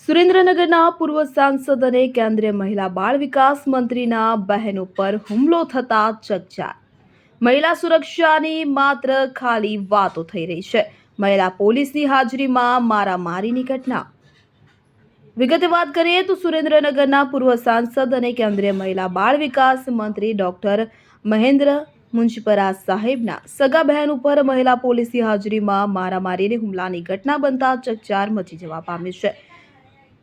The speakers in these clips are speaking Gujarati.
સુરેન્દ્રનગરના પૂર્વ સાંસદ અને કેન્દ્રીય મહિલા બાળ વિકાસ મંત્રીના બહેન ઉપર હુમલો થતા ચકચાર। મહિલા સુરક્ષાની માત્ર ખાલી વાતો થઈ રહી છે। મહિલા પોલીસની હાજરીમાં મારામારીની ઘટના। વિગતે વાત કરીએ તો સુરેન્દ્રનગરના પૂર્વ સાંસદ અને કેન્દ્રીય મહિલા બાળ વિકાસ મંત્રી ડોક્ટર મહેન્દ્ર મુંજપરા સાહેબના સગા બહેન ઉપર મહિલા પોલીસની હાજરીમાં મારામારીની હુમલાની ઘટના બનતા ચકચાર મચી જવા પામી છે।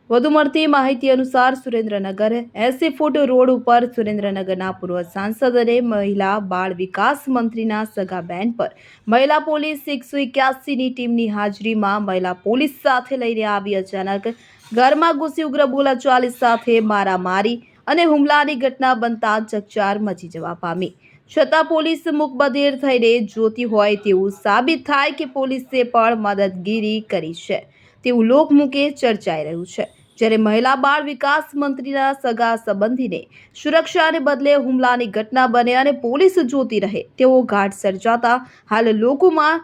વધુ મળતી માહિતી અનુસાર સુરેન્દ્રનગર 80 ફૂટ રોડ ઉપર સુરેન્દ્રનગરના પૂર્વ સાંસદ અને મહિલા બાળ વિકાસ મંત્રીના સગા બહેન પર મહિલા પોલીસ 181ની ટીમની હાજરીમાં મહિલા પોલીસ સાથે લઈને આવી અચાનક ઘરમાં ઘૂસી ઉગ્ર બોલાચાલી સાથે મારામારી અને હુમલાની ઘટના બનતા ચકચાર મચી જવા પામી। છતાં પોલીસ મુકબધિર થઈને જોતી હોય તેવું સાબિત થાય કે પોલીસે પણ મદદગીરી કરી છે તેવું લોકમુખે ચર્ચાઈ રહ્યું છે। જ્યારે મહિલા બાળ વિકાસ મંત્રીના સગા સંબંધીને સુરક્ષાને બદલે હુમલાની ઘટના બને અને પોલીસ જોતી રહે તેવો ઘાટ સર્જાતા હાલ લોકોમાં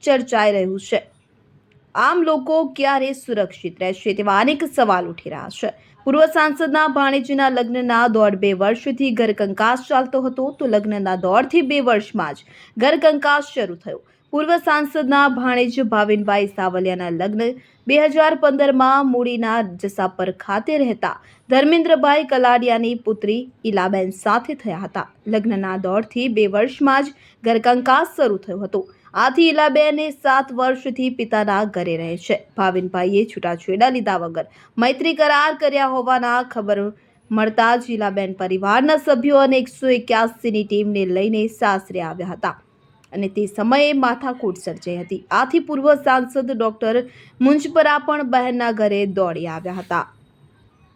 ચર્ચાઈ રહ્યું છે। આમ લોકો ક્યારે સુરક્ષિત રહેશે તેવા અનેક સવાલ ઉઠી રહ્યા છે। પૂર્વ સાંસદના ભાણેજના લગ્નના 1.5-2 વર્ષથી ઘરકંકાસ ચાલતો હતો તો લગ્નના 1.5થી 2 વર્ષમાં જ ઘરકંકાસ શરૂ થયો। પૂર્વ સાંસદના ભાણેજ ભાવિનભાઈ સાવલિયાના લગ્ન 2015માં મૂડીના જસાપર ખાતે રહેતા ધર્મેન્દ્રભાઈ કલાડિયાની પુત્રી ઈલાબેન સાથે થયા હતા। લગ્નના 1.5થી 2 વર્ષમાં જ ઘરકંકાસ શરૂ થયો હતો। આથી ઈલાબેન 7 વર્ષથી પિતાના ઘરે રહે છે। ભાવિનભાઈએ છૂટાછેડા લીધા વગર મૈત્રી કરાર કર્યા હોવાના ખબર મળતા જ ઈલાબેન પરિવારના સભ્યો અને 181ની ટીમને લઈને સાસરે આવ્યા હતા અને તે સમયે માથાકૂટ સર્જાઈ હતી। આથી પૂર્વ સાંસદ ડોક્ટર મુંજપરા પણ બહેનના ઘરે દોડી આવ્યા હતા।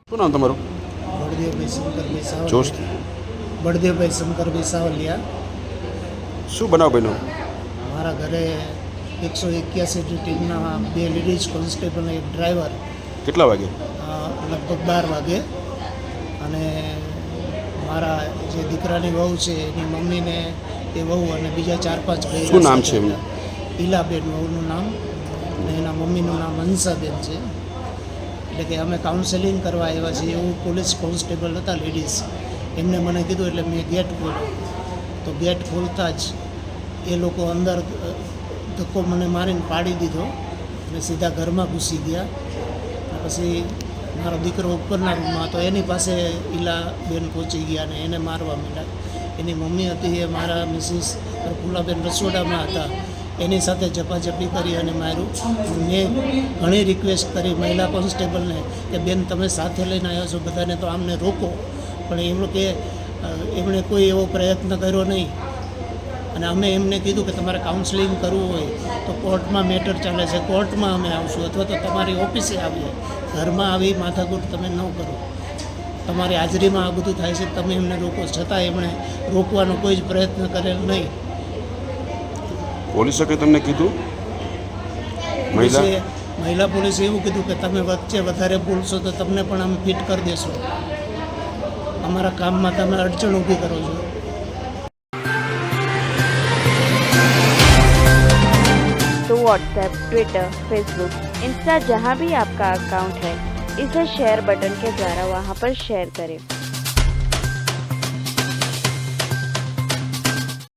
શું નામ તમારું? બળદેવભાઈ શંકરભાઈ સાવલિયા। શું બનાવ બન્યો? મારા ઘરે 181ની ટીમના 2 લેડીઝ કોન્સ્ટેબલ અને 1 ડ્રાઈવર કેટલા વાગે? લગભગ 12 વાગે અને મારા જે દીકરાની વહુ છે એની મમ્મીને એ વહુ અને બીજા 4-5 ભાઈ। શું નામ છે એમનું? ઈલાબેન વહુનું નામ અને એના મમ્મીનું નામ હંસાબેન છે। એટલે કે અમે કાઉન્સેલિંગ કરવા આવ્યા છીએ એવું પોલીસ કોન્સ્ટેબલ હતા લેડીઝ, એમને મને કીધું એટલે મેં ગેટ ખોલ્યો તો ગેટ ખોલતા જ એ લોકો અંદર ધક્કો મને મારીને પાડી દીધો અને સીધા ઘરમાં ઘૂસી ગયા। પછી મારો દીકરો ઉપરના રૂમમાં તો એની પાસે ઈલાબેન પહોંચી ગયા અને એને મારવા માંડ્યા। એની મમ્મી હતી એ મારા મિસિસ પ્રફુલ્લાબેન રસોડામાં હતા, એની સાથે ઝપાઝપી કરી અને માર્યું। મેં ઘણી રિક્વેસ્ટ કરી મહિલા કોન્સ્ટેબલને કે બેન તમે સાથે લઈને આવ્યા છો બધાને તો આમને રોકો, પણ એમણે કોઈ એવો પ્રયત્ન કર્યો નહીં। અને અમે એમને કીધું કે તમારે કાઉન્સેલિંગ કરવું હોય તો કોર્ટમાં મેટર ચાલે છે, કોર્ટમાં અમે આવશું અથવા તો તમારી ઓફિસે આવીએ, ઘરમાં આવી માથાકૂટ તમે ન કરો, તમારી હાજરીમાં આ બધું થાય છે, તમે એમને રોકો। છતાં એમણે રોકવાનો કોઈ જ પ્રયત્ન કરેલ નહીં। પોલીસે કંઈ તમને કીધું? મહિલા પોલીસે એવું કીધું કે તમે વચ્ચે વધારે બોલશો તો તમને પણ અમે ફિટ કરી દેશો, અમારા કામમાં તમે અડચણ ઊભી કરો છો। तो व्हाट्सएप, ट्विटर, फेसबुक, इंस्टा जहाँ भी आपका अकाउंट है इसे शेयर बटन के द्वारा वहाँ पर शेयर करें।